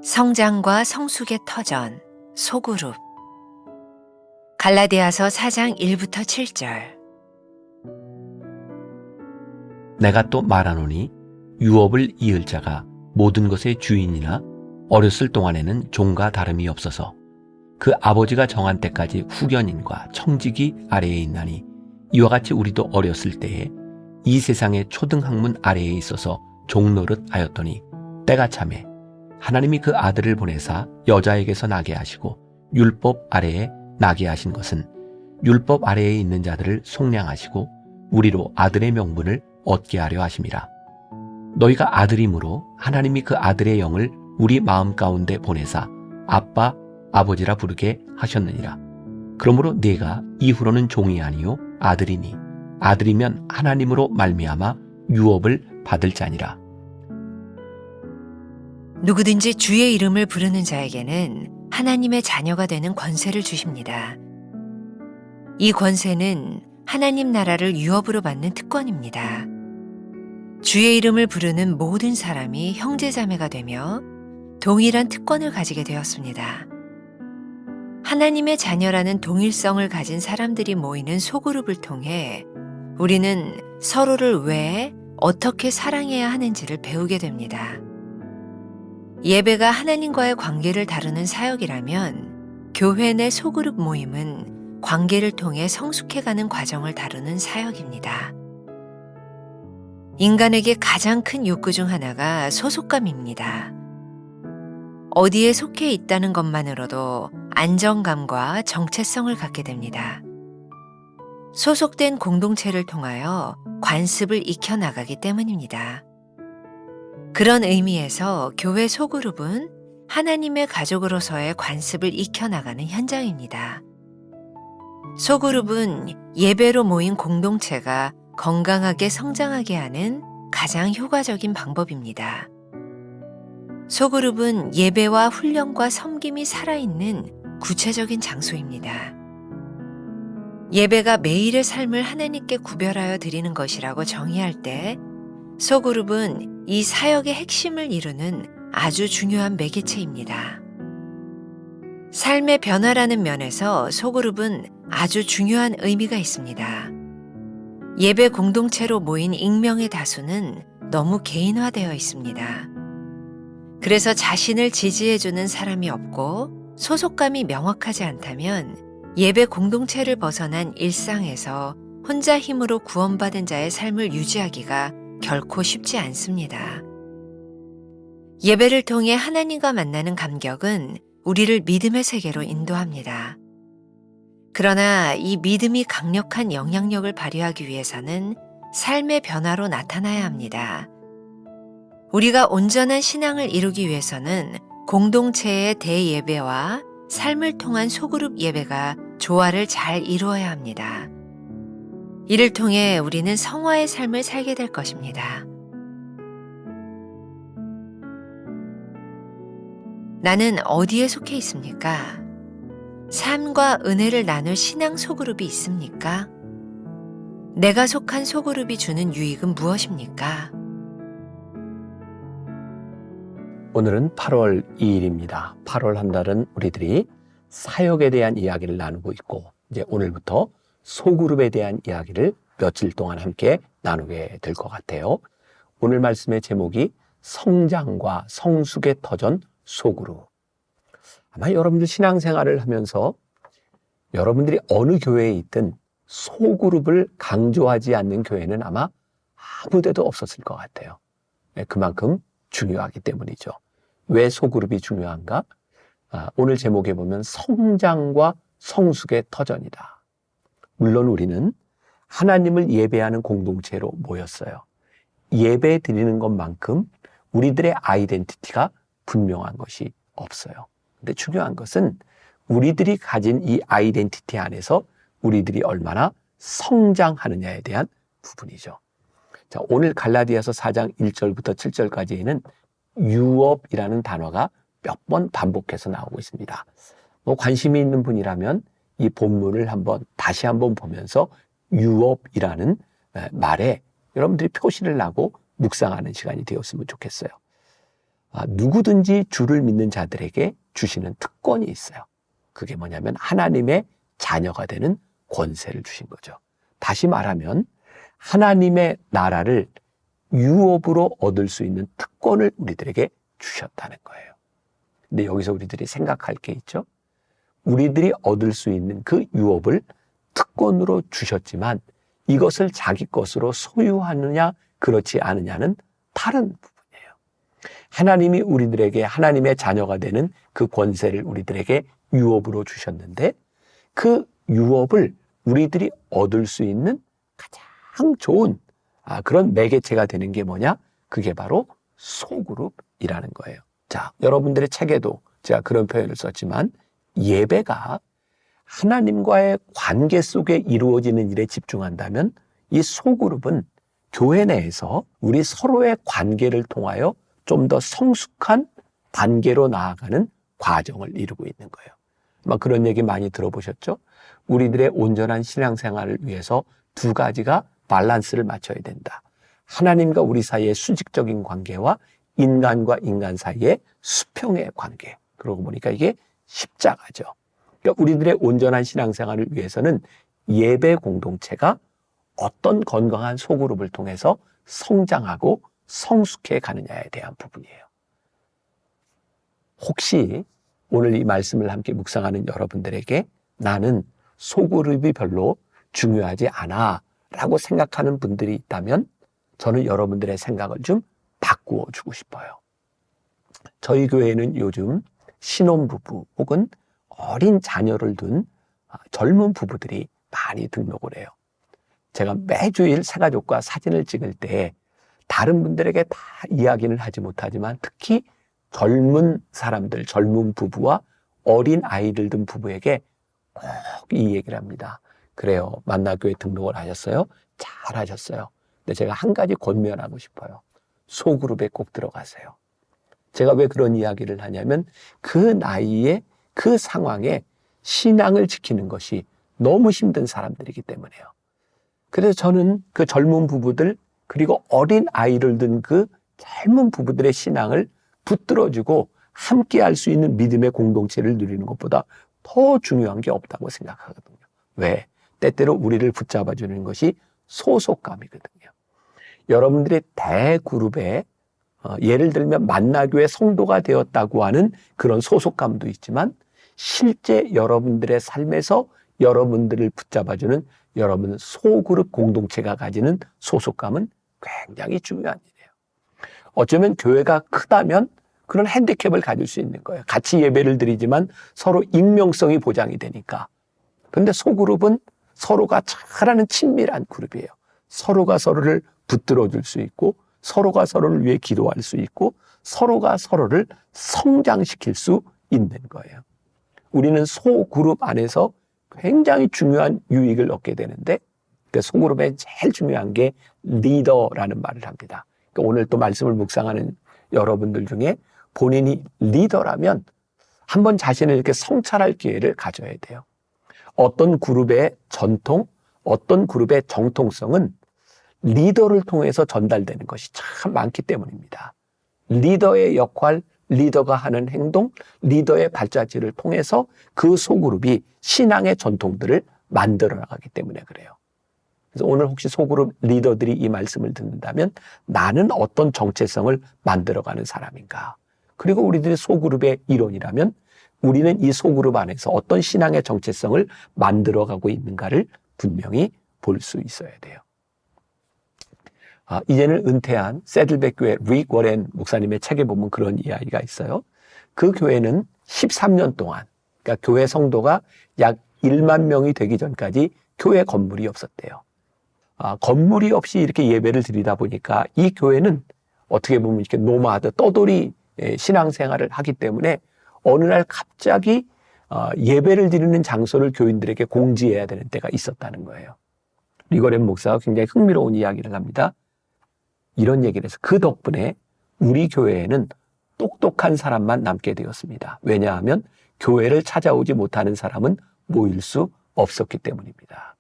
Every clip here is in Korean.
성장과 성숙의 터전, 소그룹. 갈라디아서 4장 1부터 7절. 내가 또 말하노니 유업을 이을 자가 모든 것의 주인이나 어렸을 동안에는 종과 다름이 없어서 그 아버지가 정한 때까지 후견인과 청지기 아래에 있나니, 이와 같이 우리도 어렸을 때에 이 세상의 초등학문 아래에 있어서 종노릇 하였더니, 때가 차매 하나님이 그 아들을 보내사 여자에게서 나게 하시고 율법 아래에 나게 하신 것은 율법 아래에 있는 자들을 속량하시고 우리로 아들의 명분을 얻게 하려 하심이라. 너희가 아들이므로 하나님이 그 아들의 영을 우리 마음 가운데 보내사 아빠 아버지라 부르게 하셨느니라. 그러므로 네가 이후로는 종이 아니요 아들이니, 아들이면 하나님으로 말미암아 유업을 받을 자니라. 누구든지 주의 이름을 부르는 자에게는 하나님의 자녀가 되는 권세를 주십니다. 이 권세는 하나님 나라를 유업으로 받는 특권입니다. 주의 이름을 부르는 모든 사람이 형제자매가 되며 동일한 특권을 가지게 되었습니다. 하나님의 자녀라는 동일성을 가진 사람들이 모이는 소그룹을 통해 우리는 서로를 왜 어떻게 사랑해야 하는지를 배우게 됩니다. 예배가 하나님과의 관계를 다루는 사역이라면 교회 내 소그룹 모임은 관계를 통해 성숙해가는 과정을 다루는 사역입니다. 인간에게 가장 큰 욕구 중 하나가 소속감입니다. 어디에 속해 있다는 것만으로도 안정감과 정체성을 갖게 됩니다. 소속된 공동체를 통하여 관습을 익혀나가기 때문입니다. 그런 의미에서 교회 소그룹은 하나님의 가족으로서의 관습을 익혀나가는 현장입니다. 소그룹은 예배로 모인 공동체가 건강하게 성장하게 하는 가장 효과적인 방법입니다. 소그룹은 예배와 훈련과 섬김이 살아있는 구체적인 장소입니다. 예배가 매일의 삶을 하나님께 구별하여 드리는 것이라고 정의할 때, 소그룹은 이 사역의 핵심을 이루는 아주 중요한 매개체입니다. 삶의 변화라는 면에서 소그룹은 아주 중요한 의미가 있습니다. 예배 공동체로 모인 익명의 다수는 너무 개인화되어 있습니다. 그래서 자신을 지지해주는 사람이 없고 소속감이 명확하지 않다면 예배 공동체를 벗어난 일상에서 혼자 힘으로 구원받은 자의 삶을 유지하기가 결코 쉽지 않습니다. 예배를 통해 하나님과 만나는 감격은 우리를 믿음의 세계로 인도합니다. 그러나 이 믿음이 강력한 영향력을 발휘하기 위해서는 삶의 변화로 나타나야 합니다. 우리가 온전한 신앙을 이루기 위해서는 공동체의 대예배와 삶을 통한 소그룹 예배가 조화를 잘 이루어야 합니다. 이를 통해 우리는 성화의 삶을 살게 될 것입니다. 나는 어디에 속해 있습니까? 삶과 은혜를 나눌 신앙 소그룹이 있습니까? 내가 속한 소그룹이 주는 유익은 무엇입니까? 오늘은 8월 2일입니다. 8월 한 달은 우리들이 사역에 대한 이야기를 나누고 있고, 이제 오늘부터 소그룹에 대한 이야기를 며칠 동안 함께 나누게 될 것 같아요. 오늘 말씀의 제목이 성장과 성숙의 터전 소그룹. 아마 여러분들 신앙생활을 하면서 여러분들이 어느 교회에 있든 소그룹을 강조하지 않는 교회는 아마 아무 데도 없었을 것 같아요. 그만큼 중요하기 때문이죠. 왜 소그룹이 중요한가? 오늘 제목에 보면 성장과 성숙의 터전이다. 물론 우리는 하나님을 예배하는 공동체로 모였어요. 예배 드리는 것만큼 우리들의 아이덴티티가 분명한 것이 없어요. 근데 중요한 것은 우리들이 가진 이 아이덴티티 안에서 우리들이 얼마나 성장하느냐에 대한 부분이죠. 자, 오늘 갈라디아서 4장 1절부터 7절까지에는 유업이라는 단어가 몇 번 반복해서 나오고 있습니다. 관심이 있는 분이라면 이 본문을 다시 한번 보면서 유업이라는 말에 여러분들이 표시를 하고 묵상하는 시간이 되었으면 좋겠어요. 누구든지 주를 믿는 자들에게 주시는 특권이 있어요. 그게 뭐냐면 하나님의 자녀가 되는 권세를 주신 거죠. 다시 말하면 하나님의 나라를 유업으로 얻을 수 있는 특권을 우리들에게 주셨다는 거예요. 근데 여기서 우리들이 생각할 게 있죠. 우리들이 얻을 수 있는 그 유업을 특권으로 주셨지만 이것을 자기 것으로 소유하느냐 그렇지 않느냐는 다른 부분이에요. 하나님이 우리들에게 하나님의 자녀가 되는 그 권세를 우리들에게 유업으로 주셨는데 그 유업을 우리들이 얻을 수 있는 가장 좋은 그런 매개체가 되는 게 뭐냐? 그게 바로 소그룹이라는 거예요. 자, 여러분들의 책에도 제가 그런 표현을 썼지만 예배가 하나님과의 관계 속에 이루어지는 일에 집중한다면 이 소그룹은 교회 내에서 우리 서로의 관계를 통하여 좀 더 성숙한 단계로 나아가는 과정을 이루고 있는 거예요. 아마 그런 얘기 많이 들어보셨죠? 우리들의 온전한 신앙생활을 위해서 두 가지가 밸런스를 맞춰야 된다. 하나님과 우리 사이의 수직적인 관계와 인간과 인간 사이의 수평의 관계. 그러고 보니까 이게 십자가죠. 그러니까 우리들의 온전한 신앙생활을 위해서는 예배 공동체가 어떤 건강한 소그룹을 통해서 성장하고 성숙해 가느냐에 대한 부분이에요. 혹시 오늘 이 말씀을 함께 묵상하는 여러분들에게 나는 소그룹이 별로 중요하지 않아 라고 생각하는 분들이 있다면 저는 여러분들의 생각을 좀 바꾸어 주고 싶어요. 저희 교회에는 요즘 신혼부부 혹은 어린 자녀를 둔 젊은 부부들이 많이 등록을 해요. 제가 매주일 새가족과 사진을 찍을 때 다른 분들에게 다 이야기는 하지 못하지만 특히 젊은 사람들, 젊은 부부와 어린 아이를 둔 부부에게 꼭 이 얘기를 합니다. 그래요. 만나교회 등록을 하셨어요? 잘하셨어요. 근데 제가 한 가지 권면하고 싶어요. 소그룹에 꼭 들어가세요. 제가 왜 그런 이야기를 하냐면 그 나이에 그 상황에 신앙을 지키는 것이 너무 힘든 사람들이기 때문에요. 그래서 저는 그 젊은 부부들 그리고 어린 아이를 둔 그 젊은 부부들의 신앙을 붙들어주고 함께 할 수 있는 믿음의 공동체를 누리는 것보다 더 중요한 게 없다고 생각하거든요. 왜? 때때로 우리를 붙잡아주는 것이 소속감이거든요. 여러분들이 대그룹에 예를 들면 만나교회 성도가 되었다고 하는 그런 소속감도 있지만 실제 여러분들의 삶에서 여러분들을 붙잡아주는 여러분 소그룹 공동체가 가지는 소속감은 굉장히 중요한 일이에요. 어쩌면 교회가 크다면 그런 핸디캡을 가질 수 있는 거예요. 같이 예배를 드리지만 서로 익명성이 보장이 되니까. 그런데 소그룹은 서로가 잘하는 친밀한 그룹이에요. 서로가 서로를 붙들어줄 수 있고 서로가 서로를 위해 기도할 수 있고 서로가 서로를 성장시킬 수 있는 거예요. 우리는 소그룹 안에서 굉장히 중요한 유익을 얻게 되는데 그 소그룹의 제일 중요한 게 리더라는 말을 합니다. 그러니까 오늘 또 말씀을 묵상하는 여러분들 중에 본인이 리더라면 한번 자신을 이렇게 성찰할 기회를 가져야 돼요. 어떤 그룹의 전통, 어떤 그룹의 정통성은 리더를 통해서 전달되는 것이 참 많기 때문입니다. 리더의 역할, 리더가 하는 행동, 리더의 발자취를 통해서 그 소그룹이 신앙의 전통들을 만들어 나가기 때문에 그래요. 그래서 오늘 혹시 소그룹 리더들이 이 말씀을 듣는다면 나는 어떤 정체성을 만들어가는 사람인가? 그리고 우리들이 소그룹의 일원이라면 우리는 이 소그룹 안에서 어떤 신앙의 정체성을 만들어가고 있는가를 분명히 볼 수 있어야 돼요. 이제는 은퇴한 세들백 교회 릭 워렌 목사님의 책에 보면 그런 이야기가 있어요. 그 교회는 13년 동안, 그러니까 교회 성도가 약 1만 명이 되기 전까지 교회 건물이 없었대요. 건물이 없이 이렇게 예배를 드리다 보니까 이 교회는 어떻게 보면 이렇게 노마드, 떠돌이 신앙생활을 하기 때문에 어느 날 갑자기 예배를 드리는 장소를 교인들에게 공지해야 되는 때가 있었다는 거예요. 리거렌 목사가 굉장히 흥미로운 이야기를 합니다. 이런 얘기를 해서 그 덕분에 우리 교회에는 똑똑한 사람만 남게 되었습니다. 왜냐하면 교회를 찾아오지 못하는 사람은 모일 수 없었기 때문입니다.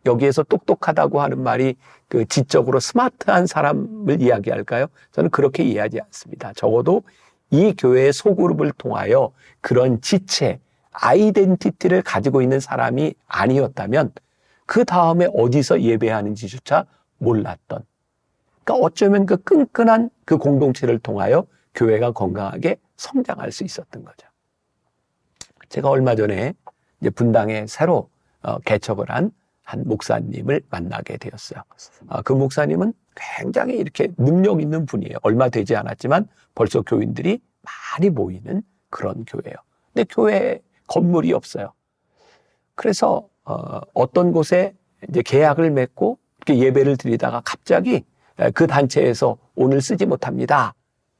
여기에서 똑똑하다고 하는 말이 그 지적으로 스마트한 사람을 이야기할까요? 저는 그렇게 이해하지 않습니다. 적어도 이 교회의 소그룹을 통하여 그런 지체, 아이덴티티를 가지고 있는 사람이 아니었다면 그 다음에 어디서 예배하는지조차 몰랐던, 그러니까 어쩌면 그 끈끈한 그 공동체를 통하여 교회가 건강하게 성장할 수 있었던 거죠. 제가 얼마 전에 이제 분당에 새로 개척을 한 목사님을 만나게 되었어요. 그 목사님은 굉장히 이렇게 능력 있는 분이에요. 얼마 되지 않았지만 벌써 교인들이 많이 모이는 그런 교회예요. 근데 교회에 건물이 없어요. 그래서 어떤 곳에 이제 계약을 맺고 이렇게 예배를 드리다가 갑자기 그 단체에서 오늘 쓰지 못합니다.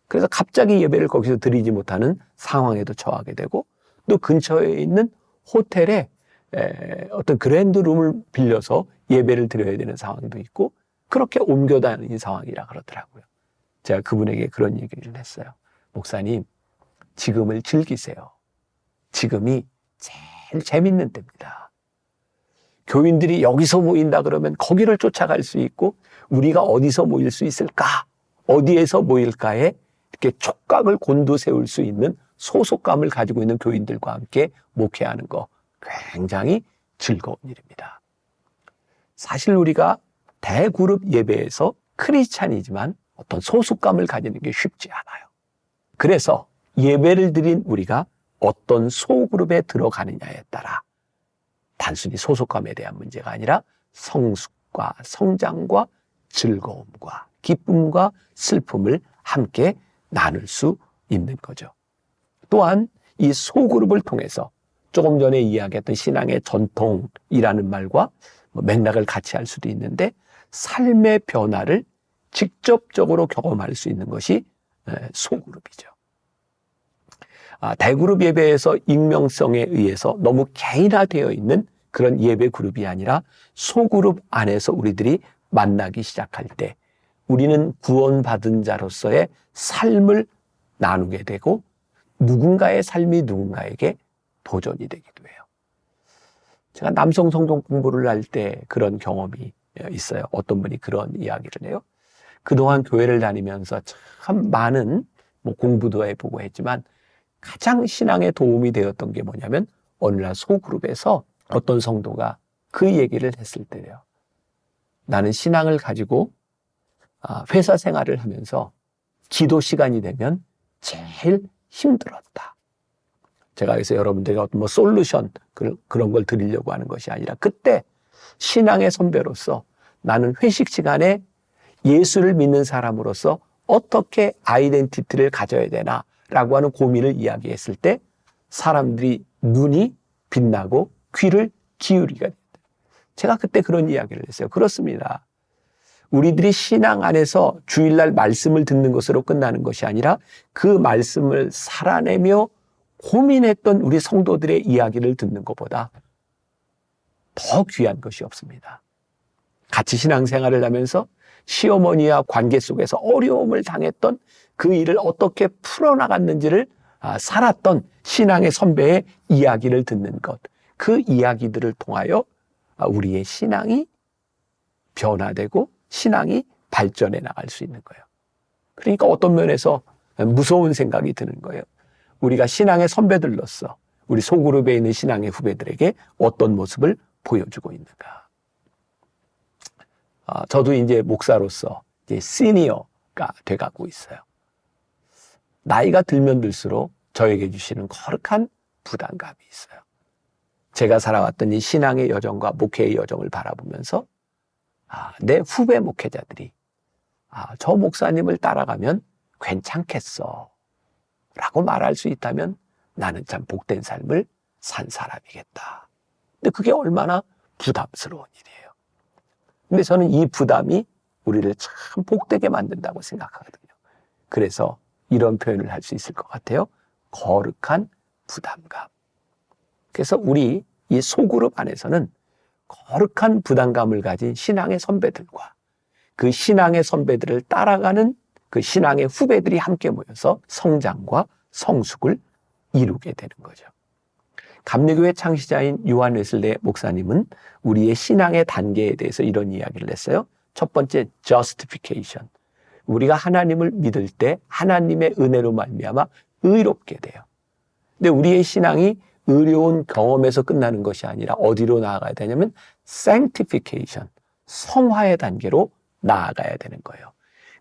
그래서 갑자기 예배를 거기서 드리지 못하는 상황에도 처하게 되고, 또 근처에 있는 호텔에 어떤 그랜드룸을 빌려서 예배를 드려야 되는 상황도 있고, 그렇게 옮겨 다니는 상황이라 그러더라고요. 제가 그분에게 그런 얘기를 했어요. 목사님, 지금을 즐기세요. 지금이 제일 재밌는 때입니다. 교인들이 여기서 모인다 그러면 거기를 쫓아갈 수 있고, 우리가 어디서 모일 수 있을까? 어디에서 모일까에 이렇게 촉각을 곤두세울 수 있는 소속감을 가지고 있는 교인들과 함께 목회하는 거 굉장히 즐거운 일입니다. 사실 우리가 대그룹 예배에서 크리스찬이지만 어떤 소속감을 가지는 게 쉽지 않아요. 그래서 예배를 드린 우리가 어떤 소그룹에 들어가느냐에 따라 단순히 소속감에 대한 문제가 아니라 성숙과 성장과 즐거움과 기쁨과 슬픔을 함께 나눌 수 있는 거죠. 또한 이 소그룹을 통해서 조금 전에 이야기했던 신앙의 전통이라는 말과 맥락을 같이 할 수도 있는데, 삶의 변화를 직접적으로 경험할 수 있는 것이 소그룹이죠. 대그룹 예배에서 익명성에 의해서 너무 개인화되어 있는 그런 예배 그룹이 아니라 소그룹 안에서 우리들이 만나기 시작할 때 우리는 구원받은 자로서의 삶을 나누게 되고, 누군가의 삶이 누군가에게 도전이 되기도 해요. 제가 남성 성경 공부를 할 때 그런 경험이 있어요. 어떤 분이 그런 이야기를 해요. 그동안 교회를 다니면서 참 많은 공부도 해보고 했지만 가장 신앙에 도움이 되었던 게 뭐냐면, 어느 날 소그룹에서 어떤 성도가 그 얘기를 했을 때예요. 나는 신앙을 가지고 회사 생활을 하면서 기도 시간이 되면 제일 힘들었다. 제가 여기서 여러분들에게 어떤 솔루션 그런 걸 드리려고 하는 것이 아니라, 그때 신앙의 선배로서 나는 회식 시간에 예수를 믿는 사람으로서 어떻게 아이덴티티를 가져야 되나라고 하는 고민을 이야기했을 때 사람들이 눈이 빛나고 귀를 기울이게 됐다. 제가 그때 그런 이야기를 했어요. 그렇습니다. 우리들이 신앙 안에서 주일날 말씀을 듣는 것으로 끝나는 것이 아니라 그 말씀을 살아내며 고민했던 우리 성도들의 이야기를 듣는 것보다 더 귀한 것이 없습니다. 같이 신앙생활을 하면서 시어머니와 관계 속에서 어려움을 당했던 그 일을 어떻게 풀어나갔는지를 살았던 신앙의 선배의 이야기를 듣는 것, 그 이야기들을 통하여 우리의 신앙이 변화되고 신앙이 발전해 나갈 수 있는 거예요. 그러니까 어떤 면에서 무서운 생각이 드는 거예요. 우리가 신앙의 선배들로서 우리 소그룹에 있는 신앙의 후배들에게 어떤 모습을 보여주고 있는가. 저도 이제 목사로서 이제 시니어가 돼가고 있어요. 나이가 들면 들수록 저에게 주시는 거룩한 부담감이 있어요. 제가 살아왔던 이 신앙의 여정과 목회의 여정을 바라보면서 내 후배 목회자들이 저 목사님을 따라가면 괜찮겠어 라고 말할 수 있다면 나는 참 복된 삶을 산 사람이겠다. 근데 그게 얼마나 부담스러운 일이에요. 근데 저는 이 부담이 우리를 참 복되게 만든다고 생각하거든요. 그래서 이런 표현을 할 수 있을 것 같아요. 거룩한 부담감. 그래서 우리 이 소그룹 안에서는 거룩한 부담감을 가진 신앙의 선배들과 그 신앙의 선배들을 따라가는 그 신앙의 후배들이 함께 모여서 성장과 성숙을 이루게 되는 거죠. 감리교회 창시자인 요한 웨슬레 목사님은 우리의 신앙의 단계에 대해서 이런 이야기를 했어요. 첫 번째, justification. 우리가 하나님을 믿을 때 하나님의 은혜로 말미암아 의롭게 돼요. 근데 우리의 신앙이 의로운 경험에서 끝나는 것이 아니라 어디로 나아가야 되냐면 sanctification, 성화의 단계로 나아가야 되는 거예요.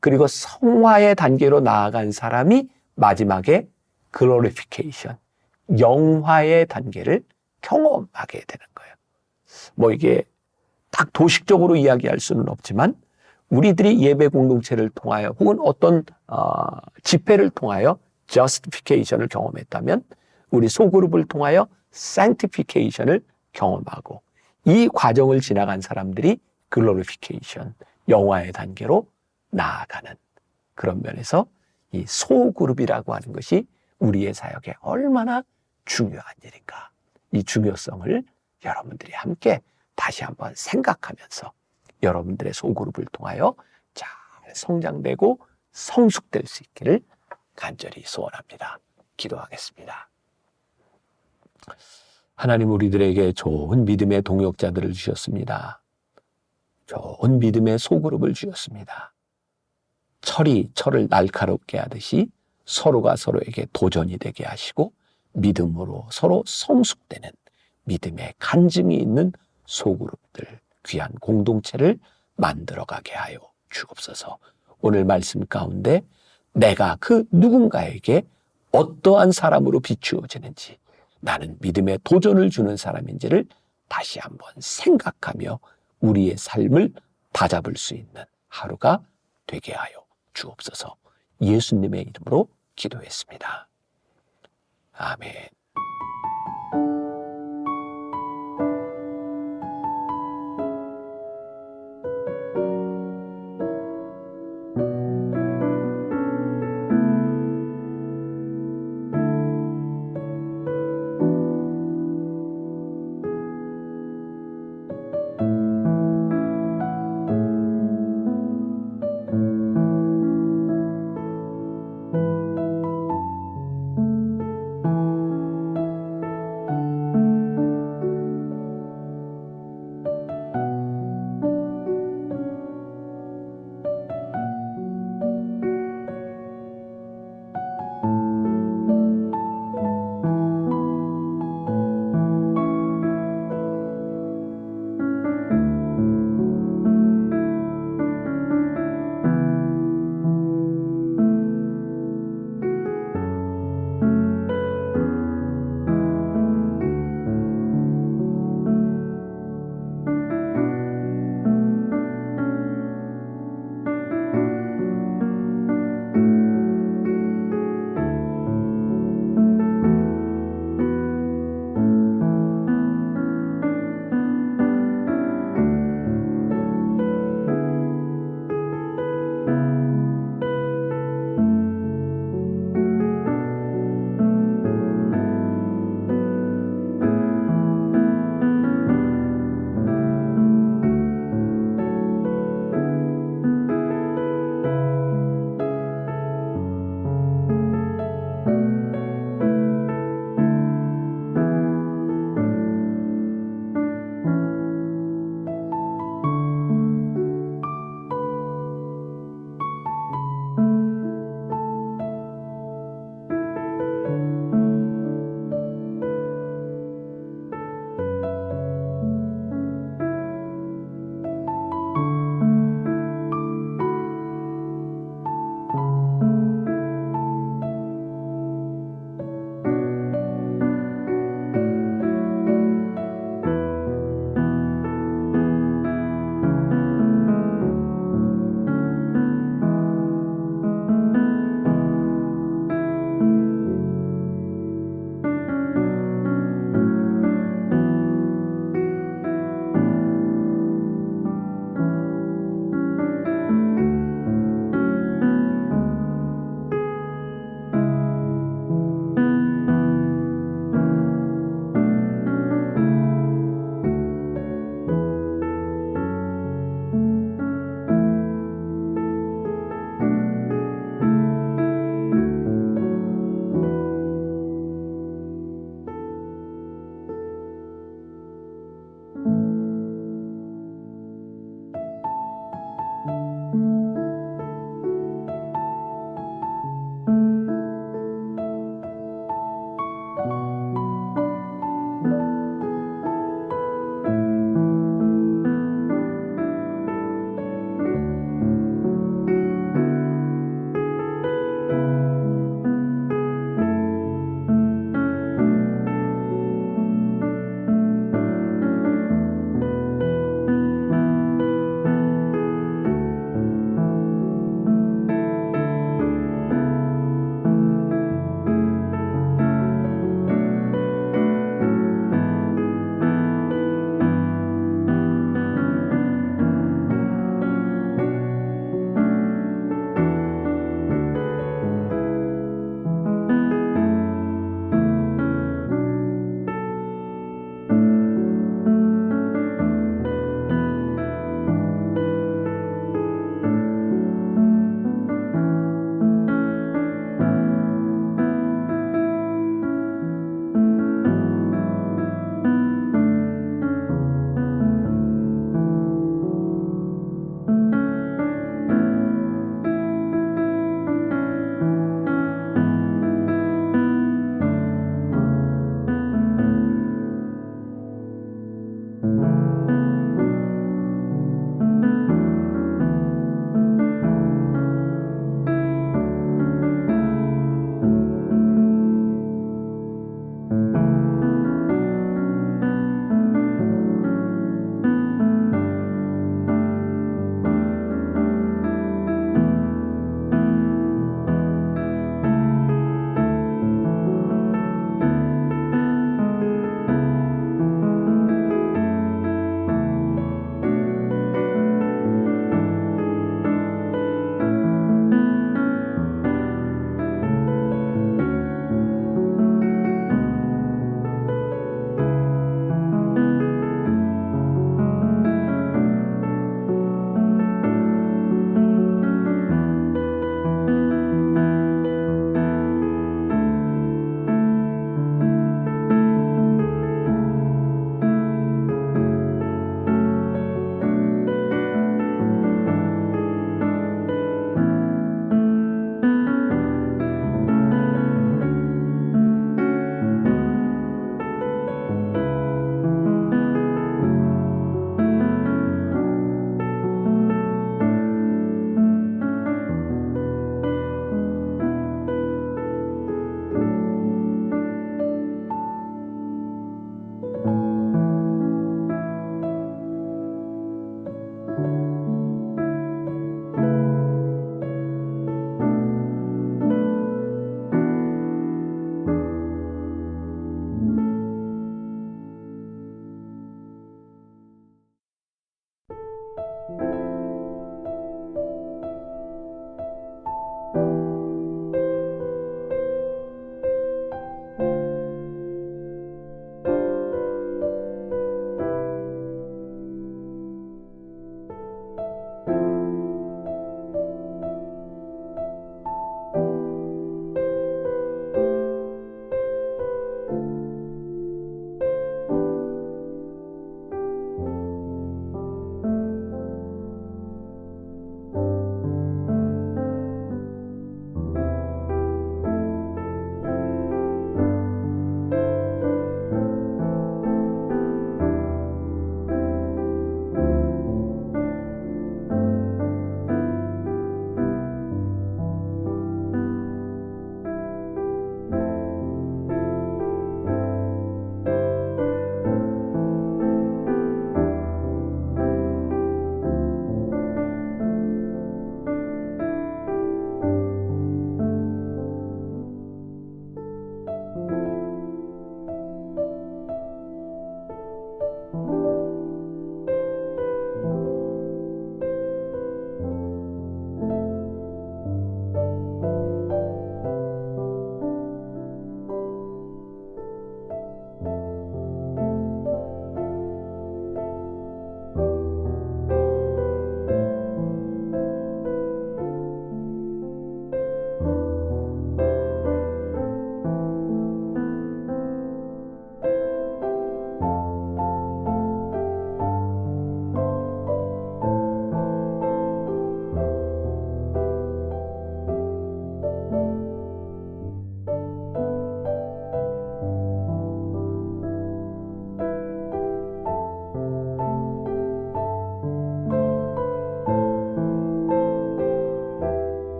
그리고 성화의 단계로 나아간 사람이 마지막에 glorification, 영화의 단계를 경험하게 되는 거예요. 뭐 이게 딱 도식적으로 이야기할 수는 없지만 우리들이 예배 공동체를 통하여 혹은 어떤 집회를 통하여 justification을 경험했다면 우리 소그룹을 통하여 sanctification을 경험하고 이 과정을 지나간 사람들이 glorification, 영화의 단계로 나아가는 그런 면에서 이 소그룹이라고 하는 것이 우리의 사역에 얼마나 중요한 일인가. 이 중요성을 여러분들이 함께 다시 한번 생각하면서 여러분들의 소그룹을 통하여 잘 성장되고 성숙될 수 있기를 간절히 소원합니다. 기도하겠습니다. 하나님, 우리들에게 좋은 믿음의 동역자들을 주셨습니다. 좋은 믿음의 소그룹을 주셨습니다. 철이 철을 날카롭게 하듯이 서로가 서로에게 도전이 되게 하시고 믿음으로 서로 성숙되는 믿음의 간증이 있는 소그룹들, 귀한 공동체를 만들어가게 하여 주옵소서. 오늘 말씀 가운데 내가 그 누군가에게 어떠한 사람으로 비추어지는지, 나는 믿음의 도전을 주는 사람인지를 다시 한번 생각하며 우리의 삶을 다잡을 수 있는 하루가 되게 하여 주옵소서. 예수님의 이름으로 기도했습니다. 아멘.